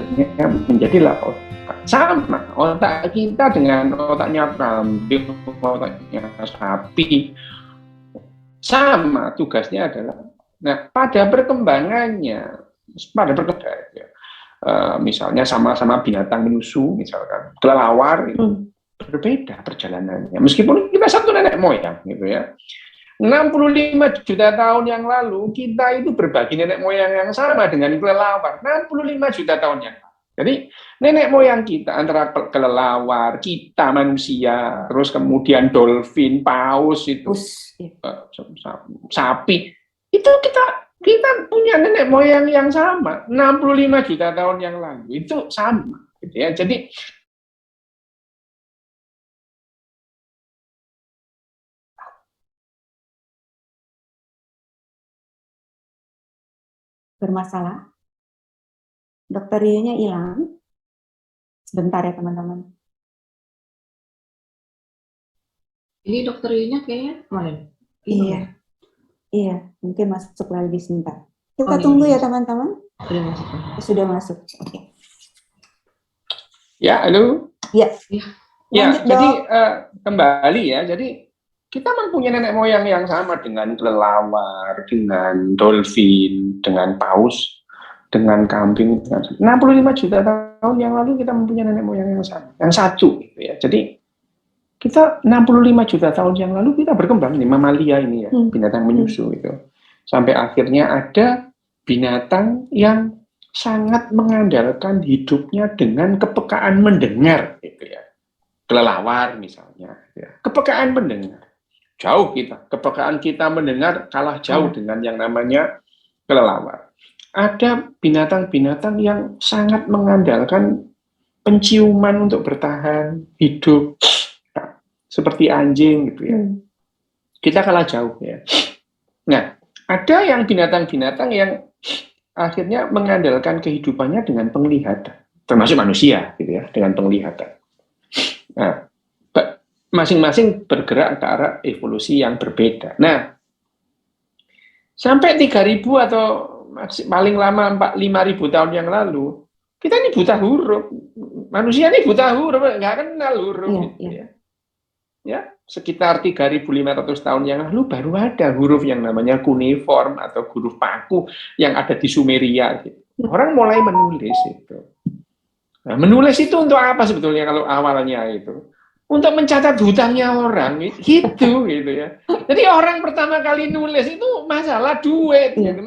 akhirnya menjadilah otak. Sama otak kita dengan otaknya kambing, otaknya sapi, sama tugasnya adalah, nah pada perkembangannya, misalnya sama-sama binatang menyusu, misalkan kelelawar itu berbeda perjalanannya, meskipun kita satu nenek moyang gitu ya. 65 juta tahun yang lalu kita itu berbagi nenek moyang yang sama dengan kelelawar. 65 juta tahun yang lalu. Jadi nenek moyang kita antara kelelawar, kita manusia, terus kemudian dolphin, paus itu, sapi, itu kita punya nenek moyang yang sama. 65 juta tahun yang lalu itu sama, gitu ya. Jadi bermasalah. Dokter Rionya hilang. Sebentar ya teman-teman. Ini dokter Rionya kayaknya kemarin. Iya. Iya, mungkin masuk lagi sebentar. Kita tunggu ya teman-teman. Sudah masuk. Sudah masuk. Oke. Ya, halo. Ya. Ya, jadi kembali ya. Jadi kita mempunyai nenek moyang yang sama dengan kelelawar, dengan dolphin, dengan paus, dengan kambing. 65 juta tahun yang lalu kita mempunyai nenek moyang yang sama, yang satu gitu ya. Jadi kita 65 juta tahun yang lalu kita berkembang nih, mamalia ini ya, binatang menyusu itu. Sampai akhirnya ada binatang yang sangat mengandalkan hidupnya dengan kepekaan mendengar gitu ya. Kelelawar misalnya ya. Kepekaan mendengar. Jauh kita, kepekaan kita mendengar kalah jauh dengan yang namanya kelelawar. Ada binatang-binatang yang sangat mengandalkan penciuman untuk bertahan hidup, seperti anjing gitu ya. Kita kalah jauh ya. Nah, ada yang binatang-binatang yang akhirnya mengandalkan kehidupannya dengan penglihatan, termasuk manusia gitu ya, dengan penglihatan. Nah, masing-masing bergerak ke arah evolusi yang berbeda. Nah, sampai 3.000 atau paling lama 5.000 tahun yang lalu, kita ini buta huruf. Manusia ini buta huruf, nggak kenal huruf. Gitu ya. Ya, sekitar 3.500 tahun yang lalu baru ada huruf yang namanya kuniform atau huruf paku yang ada di Sumeria. Gitu. Orang mulai menulis itu. Nah, menulis itu untuk apa sebetulnya kalau awalnya itu? Untuk mencatat hutangnya orang, gitu ya. Jadi orang pertama kali nulis itu masalah duit, gitu.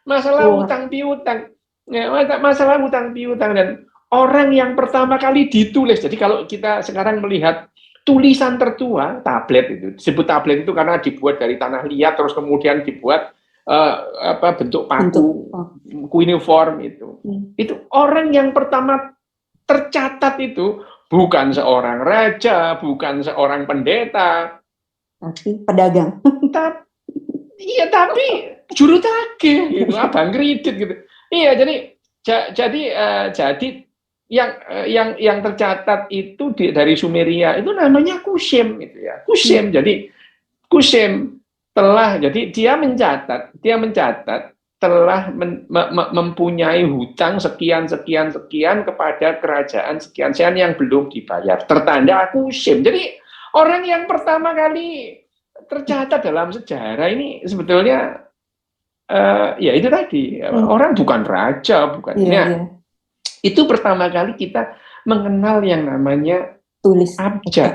masalah utang piutang, ya, masalah utang piutang, dan orang yang pertama kali ditulis. Jadi kalau kita sekarang melihat tulisan tertua, tablet itu disebut tablet itu karena dibuat dari tanah liat terus kemudian dibuat bentuk paku, kuniform itu. Itu orang yang pertama tercatat itu bukan seorang raja, bukan seorang pendeta, tapi pedagang. Iya, tapi juru tagih gitu, abang kredit gitu. Iya, jadi yang tercatat itu dari Sumeria itu namanya Kushem gitu ya. Kushem. Jadi Kushem jadi dia mencatat telah mempunyai hutang sekian kepada kerajaan sekian yang belum dibayar. Tertanda Kushem. Jadi orang yang pertama kali tercatat dalam sejarah ini sebetulnya ya itu tadi, orang bukan raja, bukan. Itu pertama kali kita mengenal yang namanya abjad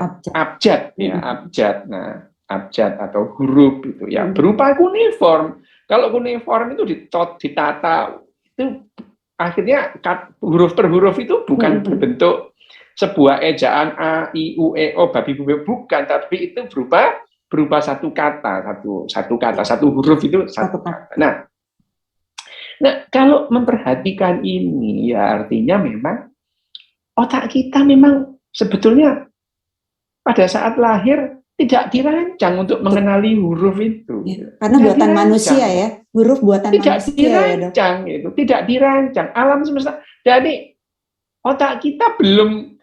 ya, abjad. Nah, abjad atau huruf itu ya berupa kuniform. Kalau kuniform itu ditata itu akhirnya huruf per huruf itu bukan berbentuk sebuah ejaan A, I, U, E, O, babi, bubi, bukan, tapi itu berupa satu kata, satu huruf itu satu kata. Nah, kalau memperhatikan ini ya artinya memang otak kita memang sebetulnya pada saat lahir tidak dirancang untuk mengenali huruf itu. Karena buatan manusia ya, huruf buatan tidak manusia. Dirancang ya, itu tidak dirancang alam semesta. Jadi otak kita belum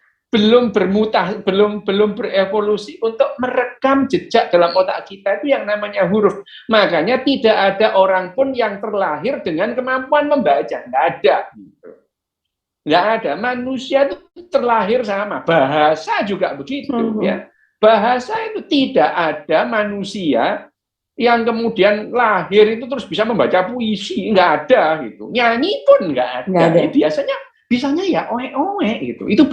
berevolusi untuk merekam jejak dalam otak kita itu yang namanya huruf. Makanya tidak ada orang pun yang terlahir dengan kemampuan membaca, nggak ada. nggak ada. Manusia itu terlahir sama. Bahasa juga begitu ya. Bahasa itu tidak ada manusia yang kemudian lahir itu terus bisa membaca puisi, nggak ada gitu. Nyanyi pun nggak ada. Nggak ada. Ya, bisanya ya oe-oe gitu. Itu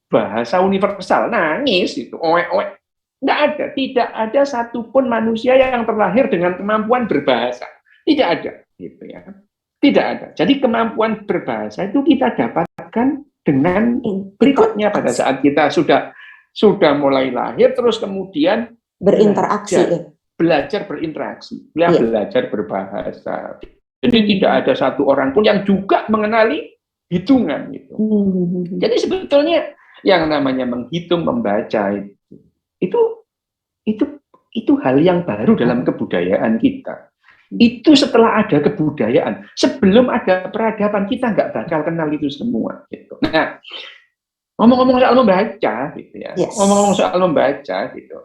bahasa universal, nangis itu, oe-oe. Nggak ada, tidak ada satupun manusia yang terlahir dengan kemampuan berbahasa. Tidak ada, gitu ya. Tidak ada. Jadi kemampuan berbahasa itu kita dapatkan dengan berikutnya pada saat kita sudah mulai lahir, terus kemudian berinteraksi. Belajar berinteraksi, belajar berbahasa. Jadi tidak ada satu orang pun yang juga mengenali hitungan gitu. Jadi sebetulnya yang namanya menghitung, membaca itu hal yang baru dalam kebudayaan kita. Itu setelah ada kebudayaan, sebelum ada peradaban kita nggak bakal kenal itu semua. Gitu. Nah, ngomong-ngomong soal membaca, gitu ya. Ngomong-ngomong soal membaca, gitu.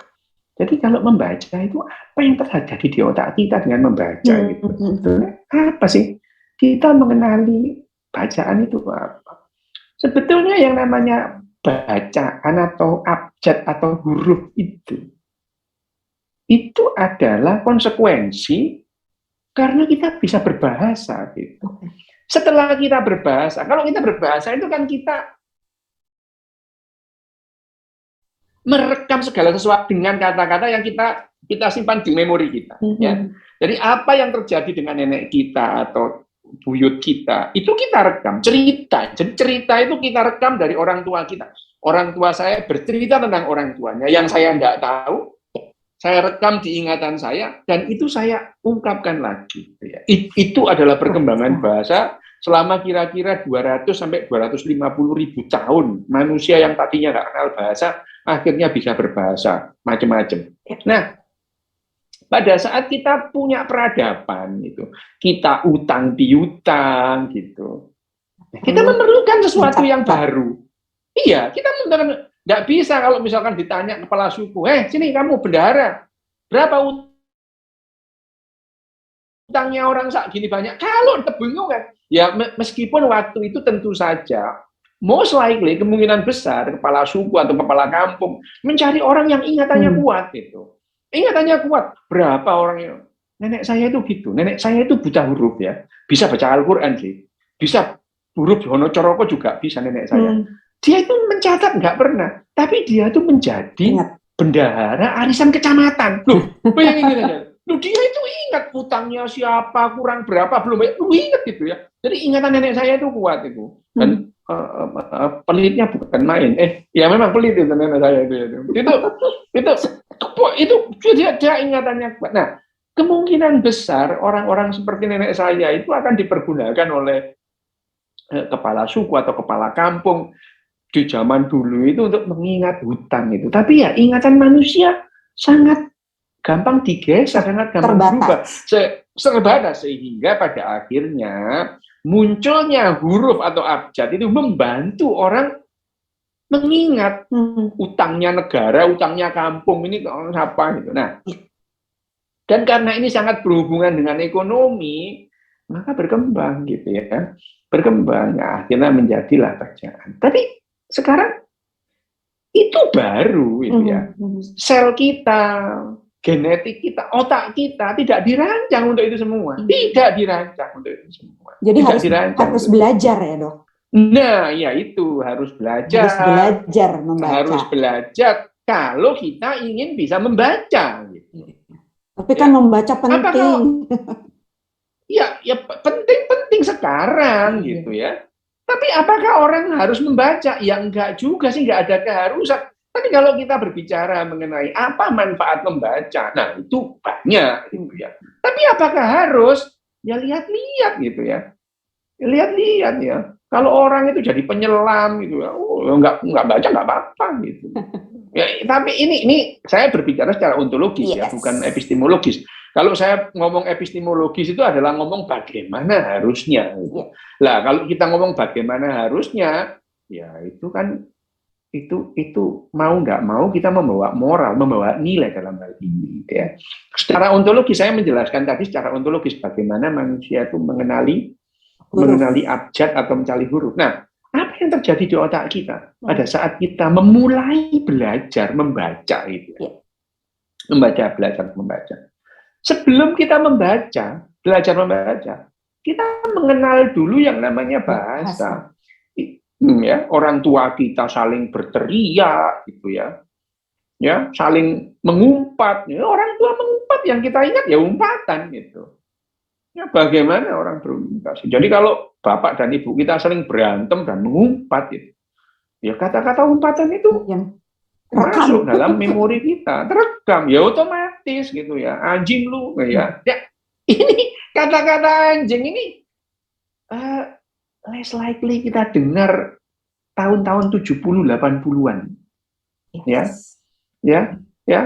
Jadi kalau membaca itu apa yang terjadi di otak kita dengan membaca gitu? Apa sih? Kita mengenali bacaan itu apa? Sebetulnya yang namanya bacaan atau abjad atau huruf itu adalah konsekuensi karena kita bisa berbahasa gitu. Setelah kita berbahasa, kalau kita berbahasa itu kan kita merekam segala sesuatu dengan kata-kata yang kita simpan di memori kita. Ya. Jadi apa yang terjadi dengan nenek kita atau buyut kita, itu kita rekam. Cerita. Jadi cerita itu kita rekam dari orang tua kita. Orang tua saya bercerita tentang orang tuanya. Yang saya tidak tahu, saya rekam di ingatan saya, dan itu saya ungkapkan lagi. Ya. Itu adalah perkembangan bahasa selama kira-kira 200 sampai 250 ribu tahun. Manusia yang tadinya nggak kenal bahasa, akhirnya bisa berbahasa macam-macam. Nah, pada saat kita punya peradaban gitu, kita utang piutang gitu, kita memerlukan sesuatu yang baru. Iya, kita memerlukan. Nggak bisa kalau misalkan ditanya kepala suku, sini kamu bendahara, berapa utangnya orang sak gini banyak? Kalau bingung kan, ya meskipun waktu itu tentu saja most likely, kemungkinan besar, kepala suku atau kepala kampung mencari orang yang ingatannya kuat gitu. Ingatannya kuat. Berapa orangnya? Nenek saya itu gitu. Nenek saya itu buta huruf ya. Bisa baca Al-Quran sih. Bisa huruf Hono Coroko juga bisa nenek saya. Dia itu mencatat nggak pernah. Tapi dia itu menjadi bendahara arisan kecamatan. Loh, bayangin gitu aja. Loh, dia itu ingat utangnya siapa, kurang berapa, belum banyak. Loh, ingat gitu ya. Jadi ingatan nenek saya itu kuat itu. Dan pelitnya bukan main. Ya memang pelit itu nenek saya itu dia ingatannya kuat. Nah, kemungkinan besar orang-orang seperti nenek saya itu akan dipergunakan oleh kepala suku atau kepala kampung di zaman dulu itu untuk mengingat hutang itu. Tapi ya ingatan manusia sangat gampang digeser, sangat gampang berubah. Terbatas sehingga pada akhirnya munculnya huruf atau abjad itu membantu orang mengingat utangnya negara, utangnya kampung, ini apa gitu. Nah, dan karena ini sangat berhubungan dengan ekonomi, maka berkembang gitu ya. Berkembang, ya, akhirnya menjadilah bacaan. Tapi sekarang itu baru gitu ya. Sel kita, genetik kita, otak kita tidak dirancang untuk itu semua. Tidak dirancang untuk itu semua. Jadi harus belajar ya, Dok? Nah, ya itu harus belajar. Harus belajar membaca. Harus belajar kalau kita ingin bisa membaca. Gitu. Tapi kan membaca penting. Ya penting sekarang gitu ya. Tapi apakah orang harus membaca? Ya enggak juga sih, enggak ada keharusan. Tapi kalau kita berbicara mengenai apa manfaat membaca, nah itu banyak gitu ya. Tapi apakah harus? Ya lihat-lihat gitu ya. Lihat-lihat ya. Kalau orang itu jadi penyelam gitu ya, nggak baca nggak apa-apa gitu. Ya, tapi ini saya berbicara secara ontologis ya, bukan epistemologis. Kalau saya ngomong epistemologis itu adalah ngomong bagaimana harusnya. Gitu. Lah kalau kita ngomong bagaimana harusnya, ya itu kan itu mau nggak mau kita membawa moral, membawa nilai dalam hal ini ya. Secara ontologis saya menjelaskan tadi secara ontologis bagaimana manusia itu mengenali mengenali abjad atau mencari huruf. Nah, apa yang terjadi di otak kita pada saat kita memulai belajar membaca itu? Belajar membaca. Sebelum kita belajar membaca, kita mengenal dulu yang namanya bahasa. Ya, orang tua kita saling berteriak gitu ya. Ya, saling mengumpat. Ya, orang tua mengumpat, yang kita ingat ya umpatan gitu. Ya, bagaimana orang berkomunikasi. Jadi kalau bapak dan ibu kita sering berantem dan mengumpat, gitu, ya kata-kata umpatan itu yang masuk dalam memori kita, terekam, ya otomatis gitu ya. Anjing lu, ya. Ini kata-kata anjing ini less likely kita dengar tahun-tahun 70 80-an. Ya.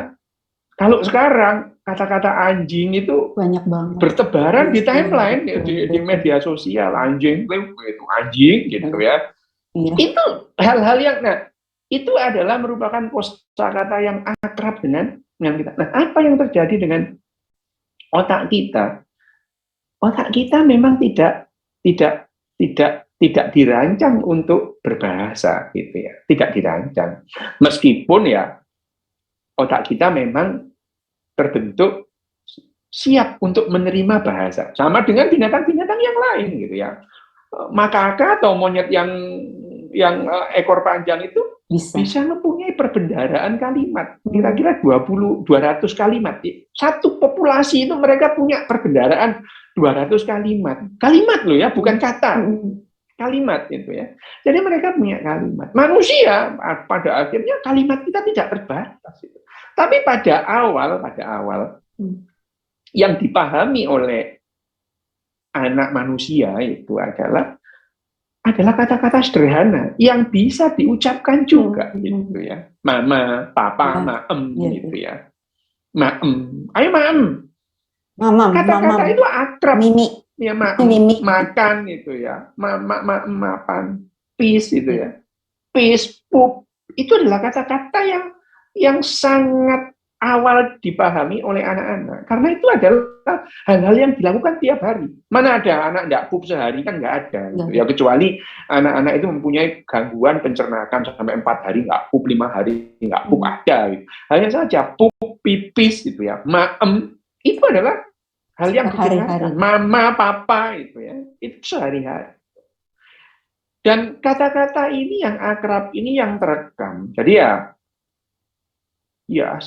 Kalau sekarang kata-kata anjing itu banyak banget bertebaran di timeline, di media sosial. Anjing itu anjing gitu ya. Itu hal-hal yang itu adalah merupakan kosakata yang akrab dengan kita. Nah, apa yang terjadi dengan otak kita? Otak kita memang tidak dirancang untuk berbahasa gitu ya. Tidak dirancang. Meskipun ya otak kita memang terbentuk siap untuk menerima bahasa, sama dengan binatang-binatang yang lain gitu ya. Makaka atau monyet yang ekor panjang itu bisa mempunyai perbendaharaan kalimat kira-kira 200 kalimat. Satu populasi itu mereka punya perbendaharaan 200 kalimat loh ya, bukan kata, kalimat itu ya. Jadi mereka punya kalimat. Manusia pada akhirnya kalimat kita tidak terbatas itu. Tapi pada awal yang dipahami oleh anak manusia itu adalah kata-kata sederhana yang bisa diucapkan juga gitu ya. Mama, papa, maem gitu ya. Maem. Ayo maem. Kata-kata itu akrab. Mimi. Ya, makan gitu ya. Mama, maem, mapan. Peace gitu ya. Peace, pup. Itu adalah kata-kata yang sangat awal dipahami oleh anak-anak. Karena itu adalah hal-hal yang dilakukan tiap hari. Mana ada anak nggak pup sehari, kan nggak ada. Gitu. Ya, kecuali anak-anak itu mempunyai gangguan pencernakan sampai 4 hari nggak pup, 5 hari nggak pup, ada. Gitu. Hanya saja pup, pipis gitu ya. Maem, itu adalah hal yang digunakan. Mama, papa itu ya. Itu sehari-hari. Dan kata-kata ini yang akrab, ini yang terekam. Jadi ya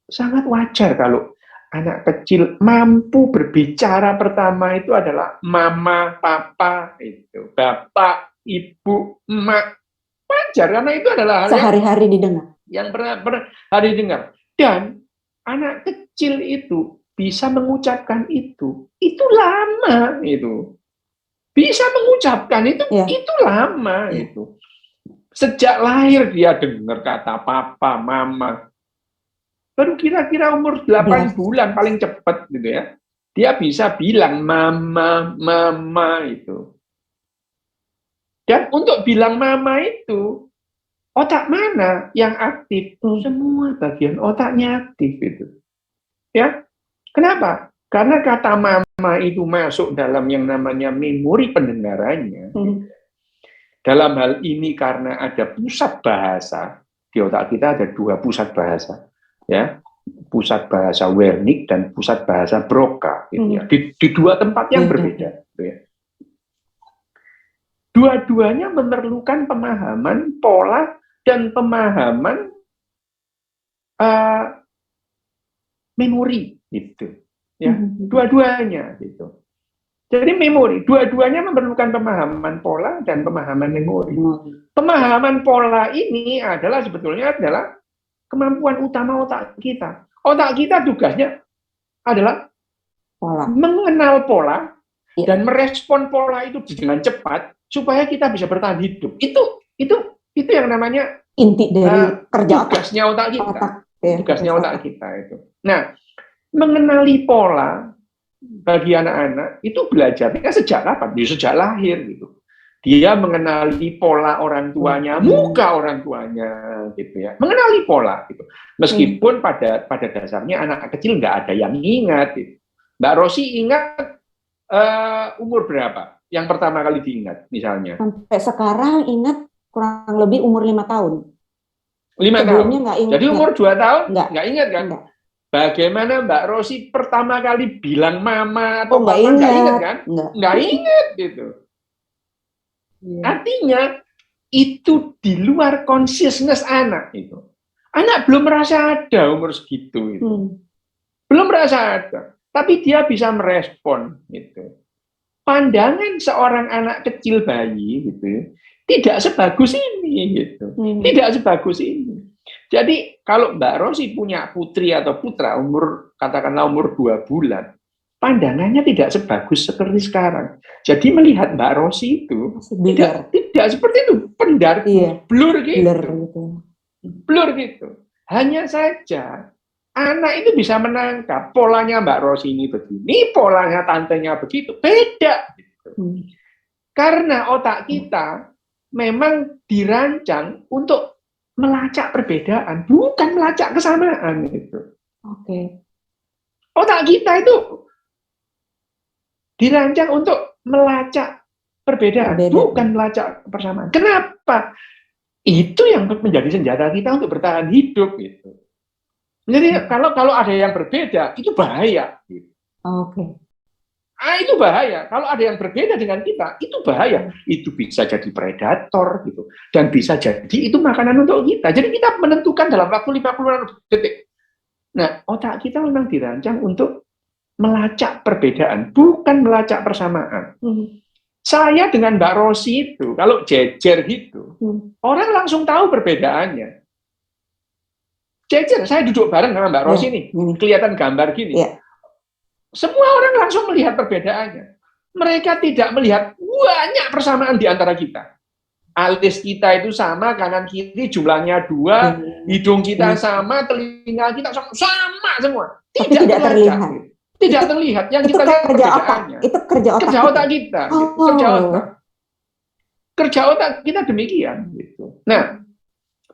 sangat wajar kalau anak kecil mampu berbicara pertama itu adalah mama, papa, itu bapak, ibu, emak. Wajar karena itu adalah hal sehari-hari didengar. Yang pernah hari dengar. Dan anak kecil itu bisa mengucapkan itu lama itu. Bisa mengucapkan itu lama itu. Sejak lahir dia dengar kata papa, mama. Baru kira-kira umur 8 bulan paling cepat gitu ya. Dia bisa bilang mama itu. Dan untuk bilang mama itu, otak mana yang aktif? Semua bagian otaknya aktif itu. Ya. Kenapa? Karena kata mama itu masuk dalam yang namanya memori pendengarannya. Dalam hal ini karena ada pusat bahasa, di otak kita ada 2 pusat bahasa. Ya, pusat bahasa Wernicke dan pusat bahasa Broca gitu ya. Di 2 tempat yang berbeda gitu ya. Dua-duanya memerlukan pemahaman pola dan pemahaman memori gitu ya. Dua-duanya gitu. Jadi memori, dua-duanya memerlukan pemahaman pola dan pemahaman memori. Pemahaman pola ini sebetulnya adalah kemampuan utama otak kita. Otak kita tugasnya adalah mengenal pola dan merespon pola itu dengan cepat supaya kita bisa bertahan hidup. Itu yang namanya inti dari kerja tugasnya otak kita. Tugasnya otak kita itu. Nah, mengenali pola bagi anak-anak itu belajarnya sejak kapan? Sejak lahir gitu. Dia mengenali pola orang tuanya, muka orang tuanya, gitu ya. Mengenali pola, gitu. Meskipun pada dasarnya anak kecil nggak ada yang ingat. Gitu. Mbak Rosi ingat umur berapa? yang pertama kali diingat, misalnya? Sampai sekarang ingat kurang lebih umur 5 tahun. 5 tahun. Sebelumnya nggak ingat. Jadi umur 2 tahun Nggak. nggak ingat kan? Nggak. Bagaimana Mbak Rosi pertama kali bilang mama Oh, atau nggak papa, nggak ingat. ingat kan? Nggak. Nggak ingat gitu. Iya. Artinya itu di luar consciousness anak itu. Anak belum merasa ada umur segitu itu. Belum merasa ada. Tapi dia bisa merespon gitu. Pandangan seorang anak kecil bayi gitu tidak sebagus ini gitu. Tidak sebagus ini. Jadi kalau Mbak Rosi punya putri atau putra umur katakanlah umur 2 bulan, pandangannya tidak sebagus seperti sekarang. Jadi melihat Mbak Rosi itu tidak seperti itu, pendar, blur gitu. Blur gitu. Hanya saja anak itu bisa menangkap polanya Mbak Rosi ini begini, polanya tantenya begitu, beda gitu. Karena otak kita memang dirancang untuk melacak perbedaan, bukan melacak kesamaan gitu. Oke. Otak kita itu dirancang untuk melacak perbedaan, bukan melacak persamaan. Kenapa? Itu yang menjadi senjata kita untuk bertahan hidup gitu. Jadi kalau ada yang berbeda, itu bahaya. Gitu. Oke. Itu bahaya. Kalau ada yang berbeda dengan kita, itu bahaya. Itu bisa jadi predator gitu. Dan bisa jadi itu makanan untuk kita. Jadi kita menentukan dalam waktu 56 detik. Nah, otak kita memang dirancang untuk melacak perbedaan, bukan melacak persamaan. Saya dengan Mbak Rosi itu, kalau jejer gitu, orang langsung tahu perbedaannya. Jejer, saya duduk bareng sama Mbak Rosi nih, kelihatan gambar gini. Semua orang langsung melihat perbedaannya. Mereka tidak melihat banyak persamaan di antara kita. Alis kita itu sama, kanan kiri jumlahnya 2, hidung kita sama, telinga kita sama semua. Tidak terlihat. Tidak terlihat. Yang kita lihat perbedaannya. Itu kerja otak kita. Kerja otak kita demikian. Gitu. Nah,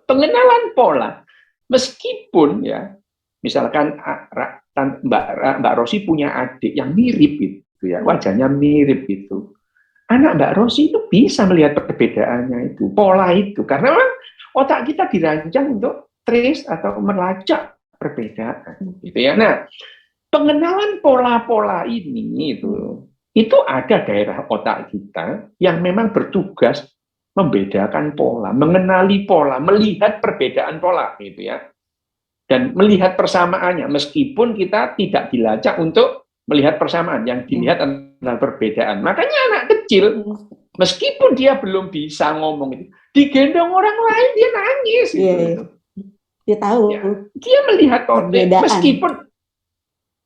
pengenalan pola, meskipun ya, misalkan Mbak Rosi punya adik yang mirip gitu ya, wajahnya mirip gitu. Anak Mbak Rosi itu bisa melihat perbedaannya itu, pola itu, karena memang otak kita dirancang untuk trace atau melacak perbedaan, gitu ya. Nah, pengenalan pola-pola ini itu ada daerah otak kita yang memang bertugas membedakan pola, mengenali pola, melihat perbedaan pola, gitu ya. Dan melihat persamaannya, meskipun kita tidak dilacak untuk melihat persamaan, yang dilihat adalah perbedaan. Makanya anak kecil, meskipun dia belum bisa ngomong itu, digendong orang lain dia nangis. Gitu. Dia tahu. Ya, dia melihat perbedaan, meskipun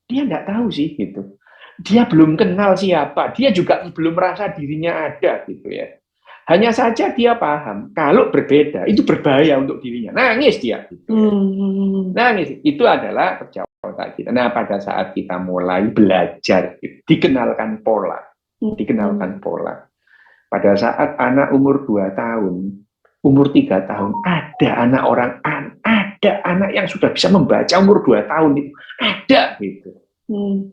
dia nggak tahu sih gitu. Dia belum kenal siapa, dia juga belum merasa dirinya ada gitu ya. Hanya saja dia paham kalau berbeda itu berbahaya untuk dirinya. Nangis dia. Gitu ya. Nangis itu adalah kerja otak kita. Nah, pada saat kita mulai belajar, dikenalkan pola, Pada saat anak umur 2 tahun, umur 3 tahun, ada anak yang sudah bisa membaca umur 2 tahun itu ada gitu.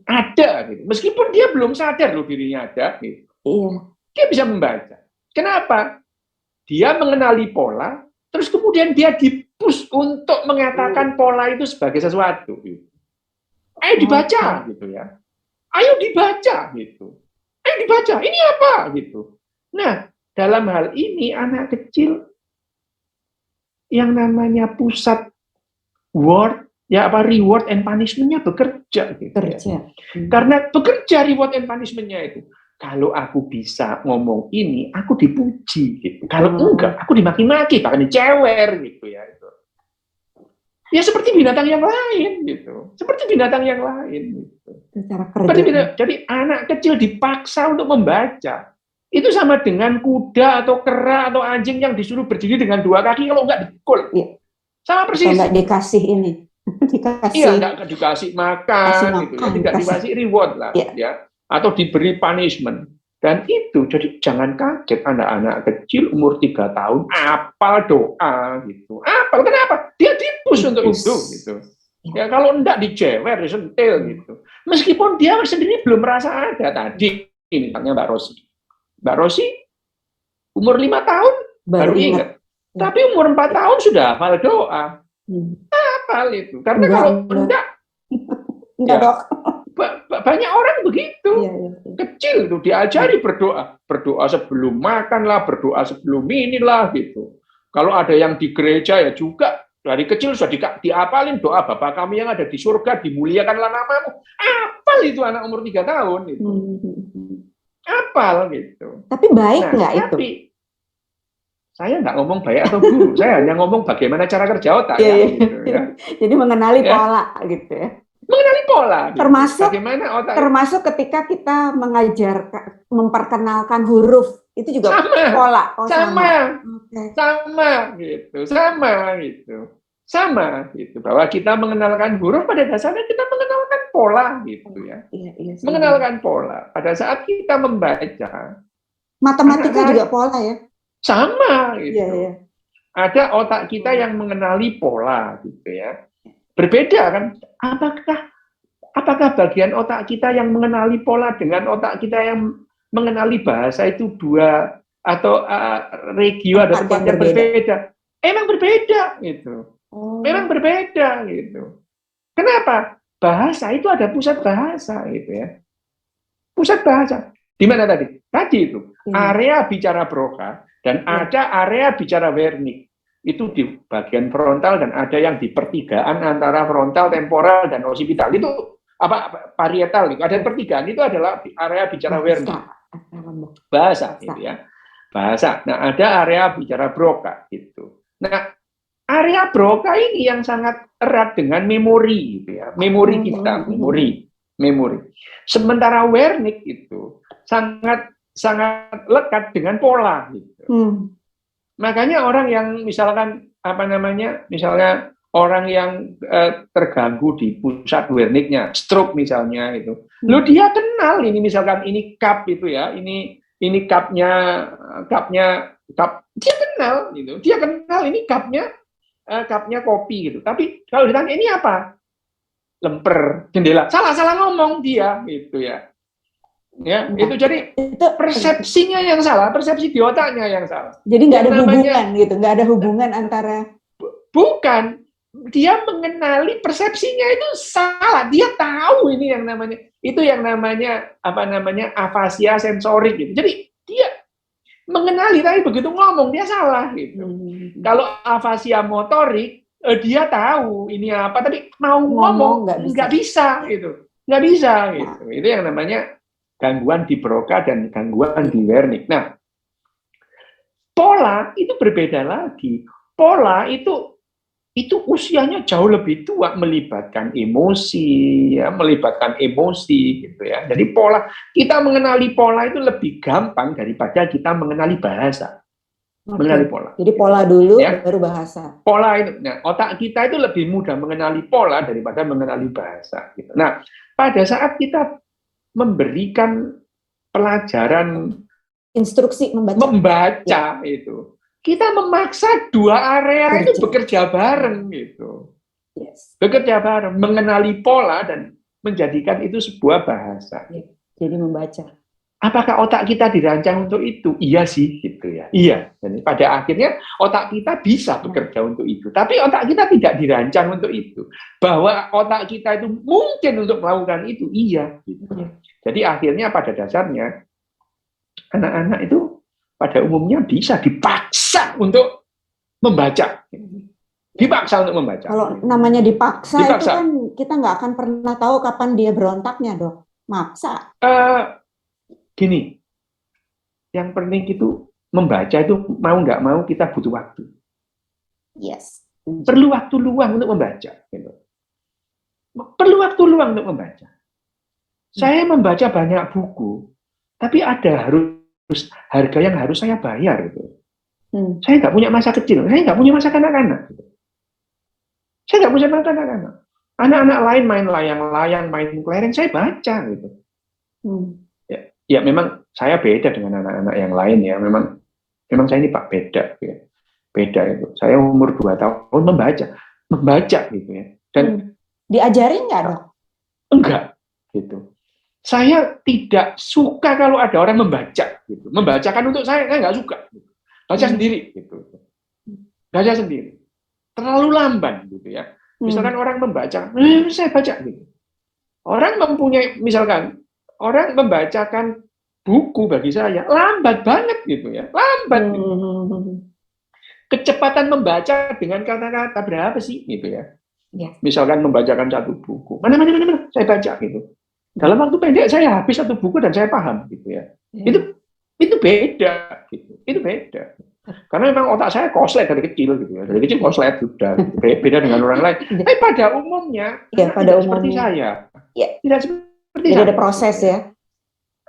Ada gitu. Meskipun dia belum sadar loh dirinya ada gitu. Dia bisa membaca. Kenapa? Dia mengenali pola, terus kemudian dia dipush untuk mengatakan pola itu sebagai sesuatu. Gitu. Ayo dibaca, gitu ya. Ayo dibaca, gitu. Ayo dibaca, ini apa, gitu. Nah, dalam hal ini anak kecil yang namanya pusat reward and punishment-nya bekerja. Gitu ya. Karena bekerja reward and punishment-nya itu. Kalau aku bisa ngomong ini, aku dipuji. Gitu. Kalau enggak, aku dimaki-maki, bahkan dicewer. Gitu ya. Ya seperti binatang yang lain. Gitu. Seperti binatang yang lain. Gitu. Jadi anak kecil dipaksa untuk membaca. Itu sama dengan kuda atau kera atau anjing yang disuruh berdiri dengan 2 kaki, kalau enggak dipukul. Sama persis. Enggak dikasih ini. Iya, enggak dikasih makan. Gitu ya. Tidak dikasih reward lah. Ya. Atau diberi punishment. Dan itu, jadi jangan kaget anak-anak kecil umur 3 tahun apal doa gitu. Apal, kenapa? Dia dipus untuk itu gitu. Ya kalau enggak dicewer, disentil gitu. Meskipun dia sendiri belum merasa ada tadi, misalnya Mbak Rosi. Mbak Rosi umur 5 tahun baru ingat. Tapi umur 4 tahun sudah hafal doa. Hafal itu. Karena kalau enggak ya, Dok. Banyak orang begitu. Kecil tuh diajari berdoa. Berdoa sebelum makan lah, berdoa sebelum inilah gitu. Kalau ada yang di gereja ya juga dari kecil sudah diapalin doa Bapa kami yang ada di surga, dimuliakanlah namamu. Apal itu anak umur 3 tahun itu. Apal gitu. Tapi baik nggak itu? Tapi saya nggak ngomong baik atau buruk, saya hanya ngomong bagaimana cara kerja otak gitu, ya. Jadi mengenali pola gitu ya. Mengenali pola. Gitu. Termasuk ketika kita memperkenalkan huruf itu juga pola. Sama gitu. Bahwa kita mengenalkan huruf pada dasarnya kita mengenalkan pola gitu ya. Mengenalkan pola. Pada saat kita membaca. Matematika juga pola ya. Sama gitu. Ada otak kita yang mengenali pola gitu ya. Berbeda kan? Apakah bagian otak kita yang mengenali pola dengan otak kita yang mengenali bahasa itu dua atau regio ada tempat yang berbeda? Emang berbeda gitu. Memang berbeda gitu. Kenapa? Bahasa itu ada pusat bahasa gitu ya. Pusat bahasa. Di mana tadi? Tadi itu area bicara Broca dan ada area bicara Wernicke. Itu di bagian frontal dan ada yang di pertigaan antara frontal, temporal dan occipital. Itu parietal itu. Ada pertigaan itu adalah area bicara Wernicke. Bahasa gitu ya. Bahasa. Nah, ada area bicara Broca gitu. Nah, area Broca ini yang sangat erat dengan memori gitu ya. Memori kita, memori. Sementara Wernicke itu sangat lekat dengan pola gitu. Makanya orang yang misalkan misalnya orang yang terganggu di pusat Wernicke-nya, stroke misalnya itu. Lo dia kenal ini misalkan ini cup itu ya, ini cupnya dia kenal gitu. Dia kenal ini cupnya kopi gitu. Tapi kalau ditanya ini apa? Lemper, jendela. Salah ngomong dia gitu ya. Ya, itu jadi persepsinya yang salah, persepsi di otaknya yang salah. Jadi nggak ada hubungan gitu, nggak ada hubungan antara. Bukan, dia mengenali persepsinya itu salah. Dia tahu ini yang namanya afasia sensorik gitu. Jadi dia mengenali tapi begitu ngomong dia salah gitu. Kalau afasia motorik dia tahu ini apa tapi mau ngomong nggak bisa gitu. Nggak bisa gitu. Itu yang namanya gangguan di Broca dan gangguan di Wernicke. Nah, pola itu berbeda lagi. Pola itu usianya jauh lebih tua, melibatkan emosi, ya, gitu ya. Jadi kita mengenali pola itu lebih gampang daripada kita mengenali bahasa. Mengenali pola. Jadi pola dulu, ya, baru bahasa. Pola itu, nah, otak kita itu lebih mudah mengenali pola daripada mengenali bahasa. Gitu. Nah, pada saat kita memberikan pelajaran instruksi membaca itu kita memaksa dua area itu bekerja bareng gitu. Bekerja bareng, mengenali pola dan menjadikan itu sebuah bahasa. Jadi membaca. Apakah otak kita dirancang untuk itu? Iya sih gitu ya. Iya. Jadi pada akhirnya otak kita bisa bekerja untuk itu. Tapi otak kita tidak dirancang untuk itu. Bahwa otak kita itu mungkin untuk melakukan itu, iya gitu. Jadi akhirnya pada dasarnya anak-anak itu pada umumnya bisa dipaksa untuk membaca. Dipaksa untuk membaca. Kalau namanya dipaksa. Itu kan kita nggak akan pernah tahu kapan dia berontaknya, Dok. Maksa. Gini, yang penting itu membaca itu mau nggak mau kita butuh waktu. Yes. Perlu waktu luang untuk membaca. Gitu. Perlu waktu luang untuk membaca. Saya membaca banyak buku, tapi ada harga yang harus saya bayar. Gitu. Saya nggak punya masa kecil, saya nggak punya masa kanak-kanak. Gitu. Saya nggak punya masa kanak-kanak. Anak-anak lain main layang-layang, main kelereng, saya baca. Gitu. Ya memang saya beda dengan anak-anak yang lain ya. Memang saya ini Pak beda. Ya. Beda itu. Saya umur 2 tahun membaca gitu ya. Dan diajarin nggak, Dok? Enggak, gitu. Saya tidak suka kalau ada orang membaca, gitu. Membacakan untuk saya nggak suka. Gitu. Baca sendiri, gitu. Baca sendiri. Terlalu lamban, gitu ya. Misalkan orang membaca, saya baca, gitu. Orang mempunyai, misalkan orang membacakan buku bagi saya lambat banget, gitu ya. Lambat. Gitu. Kecepatan membaca dengan kata-kata berapa sih, gitu ya. Misalkan membacakan satu buku, mana, saya baca, gitu. Dalam waktu pendek saya habis satu buku dan saya paham, gitu ya. Itu beda, gitu. Itu beda. Karena memang otak saya koslet dari kecil, gitu ya. Dari kecil koslet sudah, gitu. Beda dengan orang lain. Tapi pada umumnya, tidak seperti saya. Tidak seperti saya. Ada proses ya.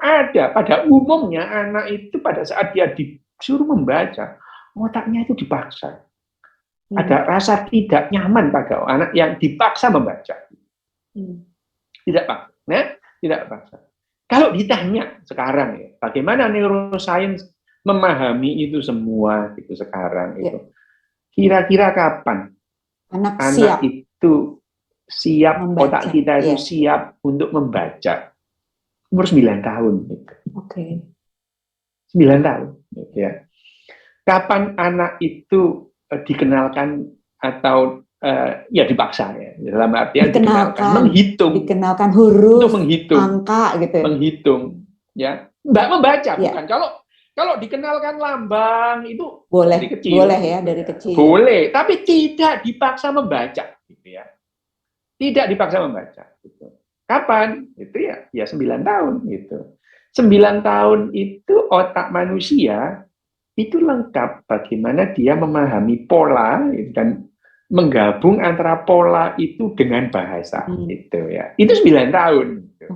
Ada. Pada umumnya anak itu pada saat dia disuruh membaca, otaknya itu dipaksa. Ada rasa tidak nyaman pada anak yang dipaksa membaca. Tidak paksa. Nah, tidak paksa. Kalau ditanya sekarang ya, bagaimana neuroscience memahami itu semua gitu sekarang itu. Kira-kira kapan anak itu siap membaca. Otak kita itu siap untuk membaca? Umur 9 tahun gitu. Oke. 9 tahun gitu ya. Kapan anak itu dikenalkan atau ya dipaksa ya, dalam artian dikenalkan huruf, untuk menghitung, angka gitu ya. Menghitung ya, mbak membaca bukan. Kalau dikenalkan lambang itu boleh, dari kecil, boleh ya, dari kecil. Boleh, tapi tidak dipaksa membaca gitu ya. Tidak dipaksa membaca gitu. Kapan? Itu ya 9 tahun gitu. 9 tahun itu otak manusia itu lengkap bagaimana dia memahami pola dan menggabung antara pola itu dengan bahasa itu ya. Itu 9 tahun. Gitu.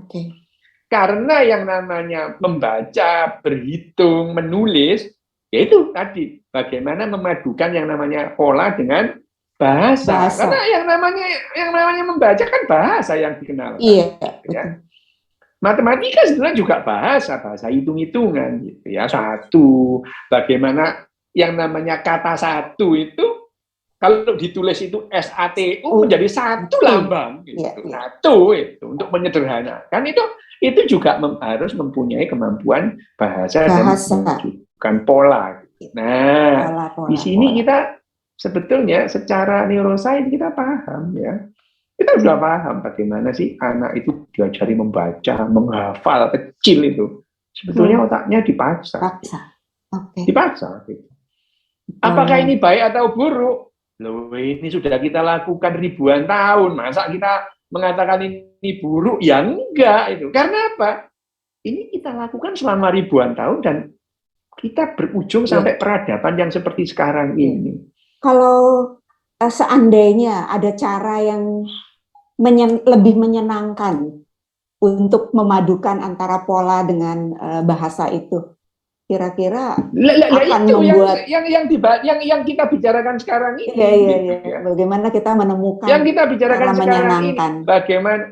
Karena yang namanya membaca, berhitung, menulis, yaitu tadi bagaimana memadukan yang namanya pola dengan bahasa. Karena yang namanya membaca kan bahasa yang dikenal. Iya. Ya. Matematika sebenarnya juga bahasa hitung-hitungan gitu ya. Satu, bagaimana yang namanya kata satu itu kalau ditulis itu SATU menjadi satu lambang gitu. Satu itu untuk menyederhanakan itu juga harus mempunyai kemampuan bahasa. Dan menunjukkan pola. Nah, di sini kita sebetulnya secara neuroscience kita paham ya. Kita sudah paham bagaimana sih anak itu diajari membaca, menghafal kecil itu. Sebetulnya otaknya dipaksa. Dipaksa. Gitu. Apakah ini baik atau buruk? Loh, ini sudah kita lakukan ribuan tahun. Masa kita mengatakan ini buruk? Ya enggak itu. Karena apa? Ini kita lakukan selama ribuan tahun dan kita berujung sampai peradaban yang seperti sekarang ini. Kalau seandainya ada cara yang lebih menyenangkan untuk memadukan antara pola dengan bahasa itu, kira-kira akan membuat yang kita bicarakan sekarang ini. Iya. Bagaimana kita menemukan yang kita bicarakan cara sekarang menyenangkan. Ini, bagaimana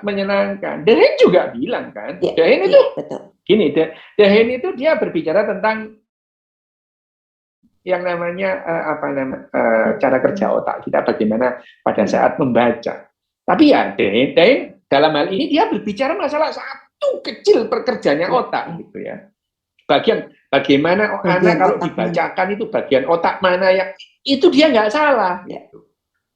menyenangkan. Dehaene juga bilang kan, Dehaene itu betul. Gini, Dehaene itu dia berbicara tentang yang namanya cara kerja otak kita bagaimana pada saat membaca. Tapi ya Dehaene dalam hal ini dia berbicara masalah satu kecil pekerjaannya otak gitu ya. Bagaimana anak kalau dibacakan itu bagian otak mana yang itu dia nggak salah. Gitu.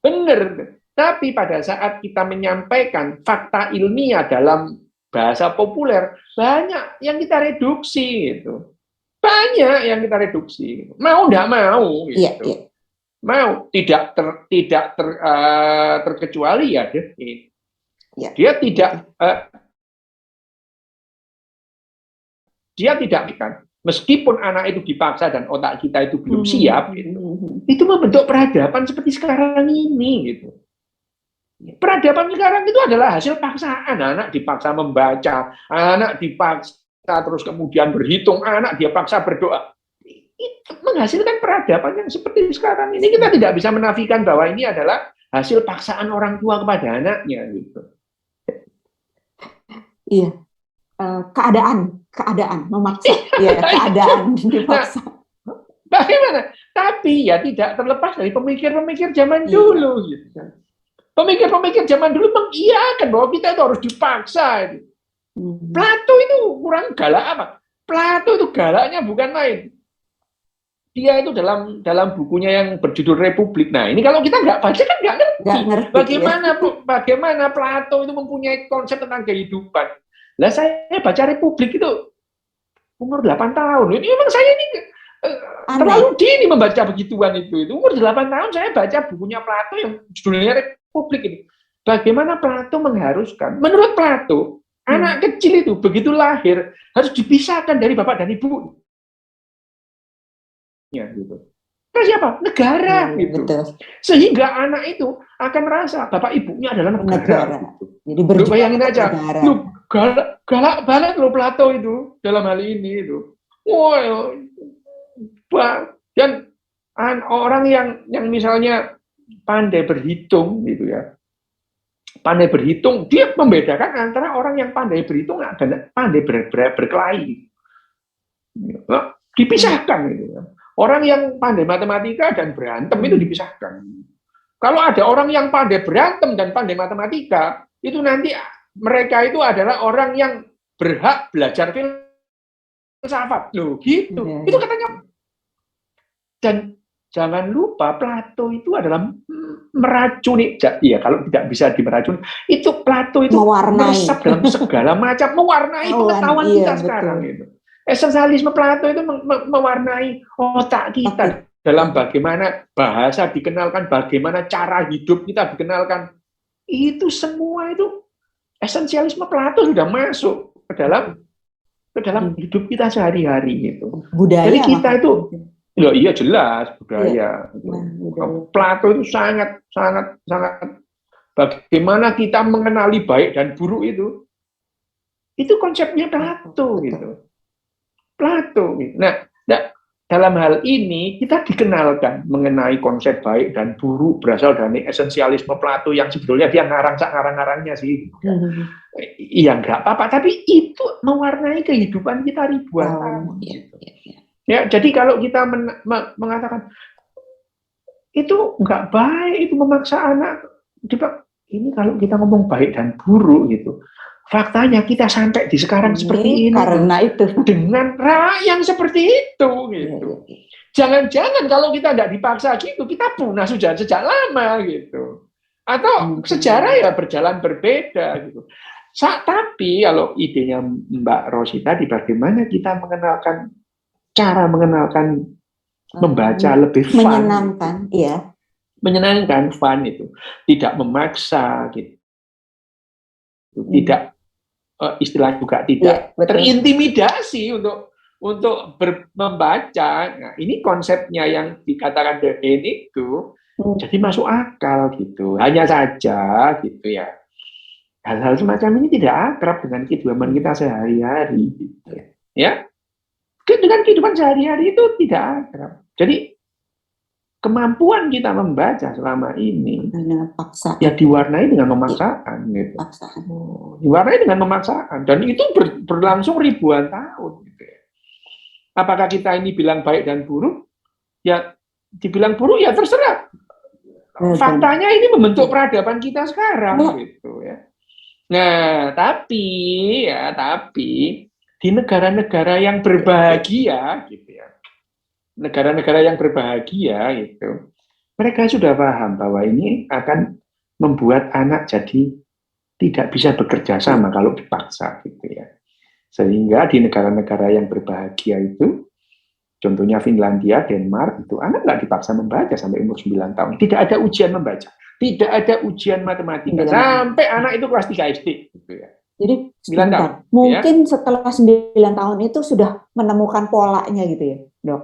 Benar. Tapi pada saat kita menyampaikan fakta ilmiah dalam bahasa populer, banyak yang kita reduksi gitu. Banyak yang kita reduksi. Mau nggak mau gitu. Iya. Mau tidak terkecuali ya dia tidak dia tidak kan meskipun anak itu dipaksa dan otak kita itu belum siap itu membentuk peradaban seperti sekarang ini gitu. Peradaban sekarang itu adalah hasil paksaan. Anak dipaksa membaca, anak dipaksa terus kemudian berhitung, anak dia paksa berdoa. Itu menghasilkan peradaban yang seperti sekarang ini. Kita tidak bisa menafikan bahwa ini adalah hasil paksaan orang tua kepada anaknya gitu. Iya. Keadaan memaksa. Iya, keadaan dipaksa. Bagaimana? Tapi ya tidak terlepas dari pemikir-pemikir zaman dulu gitu. Pemikir-pemikir zaman dulu mengiyakan bahwa kita itu harus dipaksa. Plato itu kurang galak apa? Plato itu galaknya bukan main. Dia itu dalam bukunya yang berjudul Republik. Nah, ini kalau kita nggak baca kan nggak ngerti bagaimana Plato itu mempunyai konsep tentang kehidupan. Lah saya baca Republik itu umur 8 tahun. Ini memang saya ini terlalu dini membaca begituan itu. Umur 8 tahun saya baca bukunya Plato yang judulnya Republik ini. Bagaimana Plato mengharuskan, menurut Plato, anak kecil itu begitu lahir harus dipisahkan dari bapak dan ibu. Ya, gitu. Terus siapa? Negara, gitu. Betul. Sehingga anak itu akan merasa bapak ibunya adalah negara. Gitu. Jadi lu bayangin aja, lu galak banget lo Plato itu dalam hal ini itu. Wow, dan orang yang misalnya pandai berhitung, gitu ya. Pandai berhitung, dia membedakan antara orang yang pandai berhitung dan pandai berkelahi. Dipisahkan, gitu ya. Orang yang pandai matematika dan berantem itu dipisahkan. Kalau ada orang yang pandai berantem dan pandai matematika, itu nanti mereka itu adalah orang yang berhak belajar filsafat. Loh, gitu. Itu katanya. Dan jangan lupa Plato itu adalah meracuni. Ya, kalau tidak bisa dimeracuni, itu Plato itu meresap dalam segala macam, mewarnai pengetahuan kita sekarang itu. Esensialisme Plato itu mewarnai otak kita dalam bagaimana bahasa dikenalkan, bagaimana cara hidup kita dikenalkan. Itu semua itu esensialisme Plato sudah masuk ke dalam hidup kita sehari-hari itu. Budaya. Jadi kita itu, ya iya jelas budaya. Plato itu sangat bagaimana kita mengenali baik dan buruk itu konsepnya Plato gitu. Plato. Nah, dalam hal ini kita dikenalkan mengenai konsep baik dan buruk berasal dari esensialisme Plato yang sebetulnya dia ngarang-ngarangnya sih. Iya nggak apa-apa, tapi itu mewarnai kehidupan kita ribuan tahun. Ya, jadi kalau kita mengatakan itu nggak baik, itu memaksa anak. Ini kalau kita ngomong baik dan buruk gitu. Faktanya kita sampai di sekarang seperti ini karena itu dengan yang seperti itu gitu. Jangan-jangan kalau kita tidak dipaksa gitu kita punah sudah sejak lama gitu. Atau sejarah ya berjalan berbeda gitu. Tapi kalau idenya Mbak Rosi tadi bagaimana kita cara mengenalkan membaca lebih fun, menyenangkan, ya. Menyenangkan, fun itu, tidak memaksa gitu. Tidak istilah juga tidak terintimidasi untuk membaca. Nah, ini konsepnya yang dikatakan Devin itu jadi masuk akal gitu. Hanya saja gitu ya. Hal-hal semacam ini tidak akrab dengan kehidupan kita sehari-hari gitu. Ya. Dengan kehidupan sehari-hari itu tidak akrab. Jadi kemampuan kita membaca selama ini ya diwarnai dengan pemaksaan gitu. Diwarnai dengan pemaksaan dan itu berlangsung ribuan tahun gitu ya. Apakah kita ini bilang baik dan buruk? Ya dibilang buruk ya terserah. Faktanya ini membentuk peradaban kita sekarang gitu ya. Nah, tapi di negara-negara yang berbahagia gitu ya. Negara-negara yang berbahagia itu mereka sudah paham bahwa ini akan membuat anak jadi tidak bisa bekerja sama kalau dipaksa gitu ya. Sehingga di negara-negara yang berbahagia itu contohnya Finlandia, Denmark itu anak nggak dipaksa membaca sampai umur 9 tahun. Tidak ada ujian membaca, tidak ada ujian matematika sampai anak itu kelas 3 SD gitu ya. Jadi 9 tahun. Mungkin ya? Setelah 9 tahun itu sudah menemukan polanya gitu ya, Dok.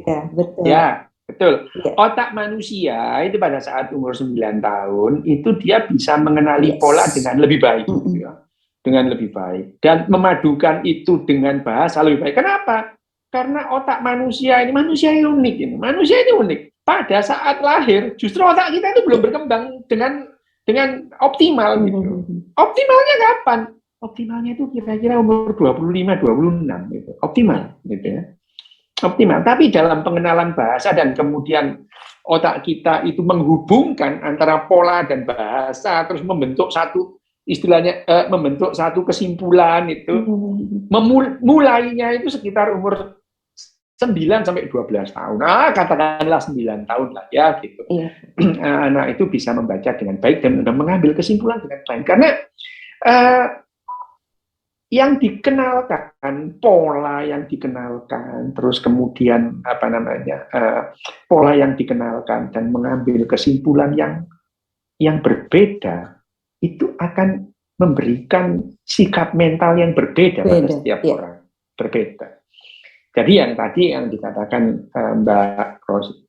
Ya, betul. Ya, betul. Ya. Otak manusia itu pada saat umur 9 tahun itu dia bisa mengenali pola dengan lebih baik gitu ya. Dengan lebih baik dan memadukan itu dengan bahasa lebih baik. Kenapa? Karena otak manusia ini unik ini. Manusia ini unik. Pada saat lahir justru otak kita itu belum berkembang dengan optimal gitu. Optimalnya kapan? Optimalnya itu kira-kira umur 25-26 gitu. Optimal gitu ya. Optimal. Tapi dalam pengenalan bahasa dan kemudian otak kita itu menghubungkan antara pola dan bahasa terus membentuk satu istilahnya membentuk satu kesimpulan itu, mulainya itu sekitar umur 9 sampai 12 tahun. Nah, katakanlah 9 tahun lah ya gitu. Iya. Anak itu bisa membaca dengan baik dan mengambil kesimpulan dengan baik. Karena yang dikenalkan, pola yang dikenalkan, terus kemudian pola yang dikenalkan dan mengambil kesimpulan yang berbeda itu akan memberikan sikap mental yang berbeda pada setiap orang, berbeda. Jadi yang tadi yang dikatakan Mbak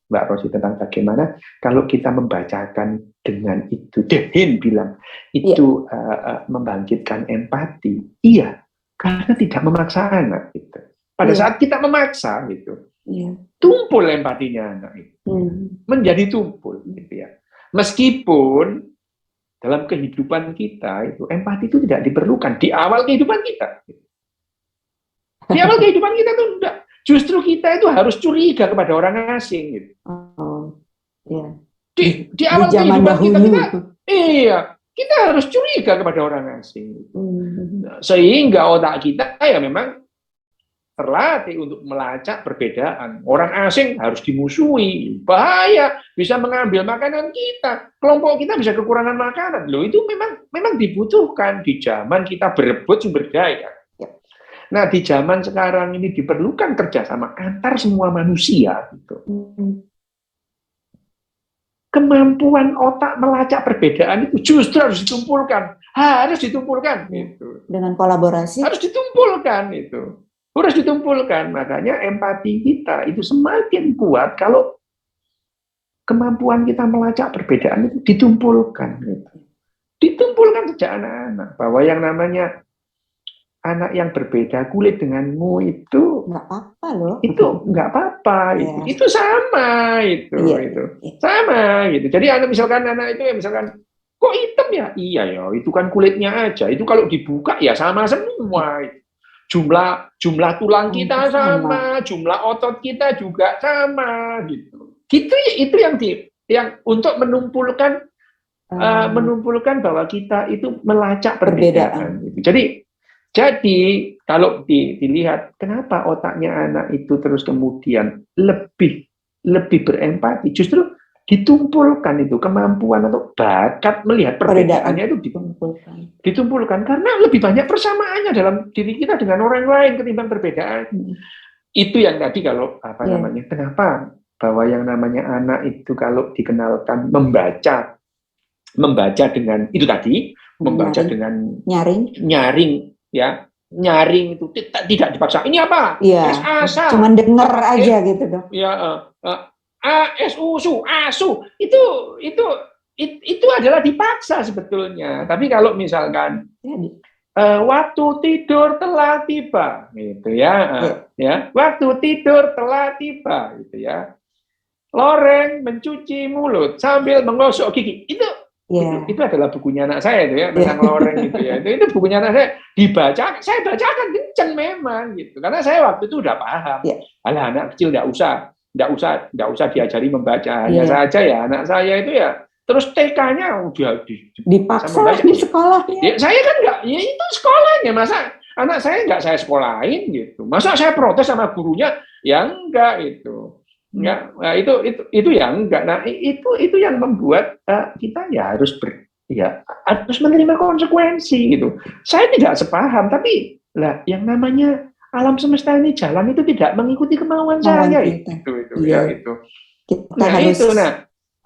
Rosi tentang bagaimana kalau kita membacakan dengan itu, Dehin bilang itu membangkitkan empati. Iya, karena tidak memaksa anak gitu. Pada saat kita memaksa gitu, tumpul empatinya anak itu, menjadi tumpul gitu ya. Meskipun dalam kehidupan kita itu empati itu tidak diperlukan di awal kehidupan kita. Di awal kehidupan kita tuh enggak. Justru kita itu harus curiga kepada orang asing gitu. Di awal kehidupan kita harus curiga kepada orang asing. Sehingga otak kita ya memang terlatih untuk melacak perbedaan. Orang asing harus dimusuhi, bahaya, bisa mengambil makanan kita. Kelompok kita bisa kekurangan makanan. Loh, itu memang dibutuhkan di zaman kita berebut sumber daya. Nah, di zaman sekarang ini diperlukan kerjasama antar semua manusia. Gitu. Kemampuan otak melacak perbedaan itu justru harus ditumpulkan. Gitu. Dengan kolaborasi. Harus ditumpulkan itu. Harus ditumpulkan. Makanya empati kita itu semakin kuat kalau kemampuan kita melacak perbedaan itu ditumpulkan. Gitu. Ditumpulkan sejak anak-anak. Bahwa yang namanya anak yang berbeda kulit denganmu itu nggak apa-apa loh. Itu nggak apa-apa. Itu sama itu. Sama gitu. Jadi misalkan anak itu misalkan kok hitam ya? Iya ya, itu kan kulitnya aja. Itu kalau dibuka ya sama semua. Jumlah tulang kita sama, jumlah otot kita juga sama gitu. Itu yang untuk menumpulkan bahwa kita itu melacak perbedaan. Gitu. Jadi kalau dilihat kenapa otaknya anak itu terus kemudian lebih berempati, justru ditumpulkan itu kemampuan atau bakat melihat perbedaannya itu ditumpulkan karena lebih banyak persamaannya dalam diri kita dengan orang lain ketimbang perbedaan. Itu yang tadi kalau kenapa bahwa yang namanya anak itu kalau dikenalkan membaca dengan itu tadi membaca dengan nyaring ya, nyaring itu tidak dipaksa. Ini apa? Asa. Cuman denger aja gitu dong. Ya, asu. Itu adalah dipaksa sebetulnya. Tapi kalau misalkan waktu tidur telah tiba, gitu ya. Waktu tidur telah tiba, gitu ya. Loreng mencuci mulut sambil menggosok gigi. Itu adalah bukunya anak saya itu ya tentang loreng gitu ya. Itu bukunya anak saya saya bacakan kenceng memang gitu. Karena saya waktu itu udah paham. Alah anak kecil enggak usah diajari membaca. Hanya saja ya anak saya itu ya terus TK-nya udah dipaksa di sekolahnya. Ya, saya kan enggak, ya itu sekolahnya. Masa anak saya enggak saya sekolahin gitu. Masa saya protes sama gurunya? Ya enggak itu. Enggak, nah, itu yang enggak. Nah, itu yang membuat kita ya harus menerima konsekuensi gitu. Saya tidak sepaham, tapi lah yang namanya alam semesta ini jalan itu tidak mengikuti kemauan saya itu. Kita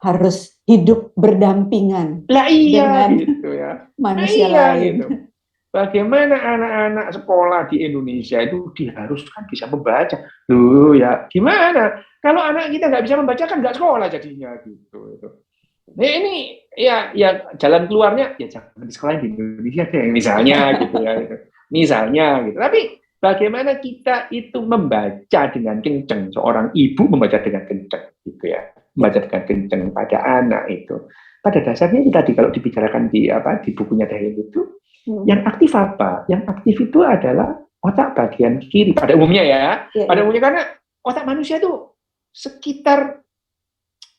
harus hidup berdampingan. Lah iya gitu ya. Manusia lain. Gitu. Bagaimana anak-anak sekolah di Indonesia itu diharuskan bisa membaca. Loh ya, gimana? Kalau anak kita nggak bisa membaca kan nggak sekolah jadinya gitu. Nah, ini ya jalan keluarnya ya jangan di sekolah di Indonesia deh misalnya gitu ya. Gitu. Misalnya gitu. Tapi bagaimana kita itu membaca dengan kenceng, seorang ibu membaca dengan kenceng gitu ya. Membaca dengan kenceng pada anak itu. Pada dasarnya tadi kalau dibicarakan di bukunya Dehin itu yang aktif apa? Yang aktif itu adalah otak bagian kiri pada umumnya ya. Pada umumnya karena otak manusia itu sekitar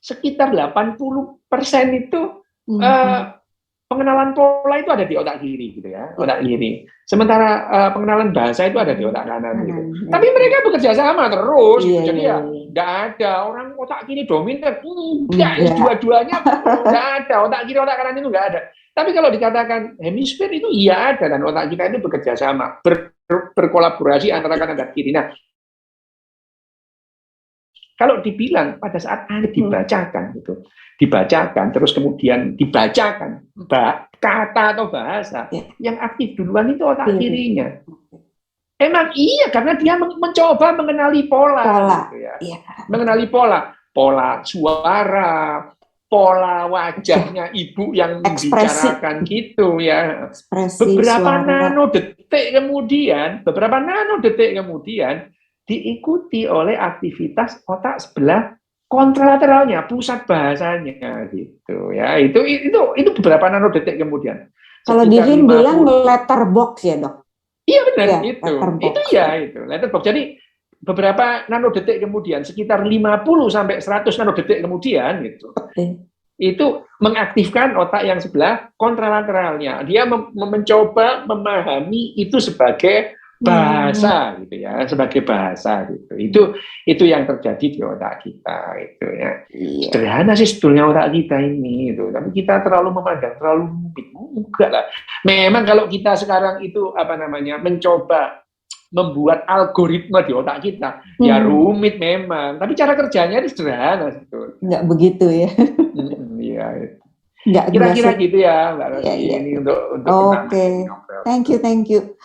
80% itu pengenalan pola itu ada di otak kiri gitu ya, otak kiri. Sementara pengenalan bahasa itu ada di otak kanan gitu. Tapi mereka bekerja sama terus, gitu. Jadi ya nggak ada orang otak kiri dominan, enggak, dua-duanya nggak ada, otak kiri otak kanan itu nggak ada. Tapi kalau dikatakan hemisfer itu iya ada, dan otak kita itu bekerja sama, berkolaborasi antara kanan dan kiri. Nah, kalau dibilang pada saat ayat dibacakan gitu, dibacakan terus kemudian dibacakan kata atau bahasa, yang aktif duluan itu otak kirinya. Emang iya, karena dia mencoba mengenali pola. Gitu ya. Mengenali pola suara, pola wajahnya ibu yang membicarakan gitu ya. Beberapa nanodetik kemudian diikuti oleh aktivitas otak sebelah kontralateralnya, pusat bahasanya gitu ya. Itu beberapa nanodetik kemudian. Kalau Divin bilang letterbox ya, Dok. Iya benar, ya, itu letterbox. Jadi beberapa nanodetik kemudian, sekitar 50 sampai 100 nanodetik kemudian gitu. Itu mengaktifkan otak yang sebelah kontralateralnya. Dia mencoba memahami itu sebagai bahasa gitu ya, sebagai bahasa gitu. Itu yang terjadi di otak kita itu ya. Sederhana sih sebetulnya otak kita ini itu, tapi kita terlalu memandang terlalu rumit. Enggak lah. Memang kalau kita sekarang itu mencoba membuat algoritma di otak kita, ya rumit memang, tapi cara kerjanya itu sederhana sebetulnya. Enggak begitu ya. Iya. Kira-kira gitu ya, Mbak Rosi. Ini untuk Oke. Thank you.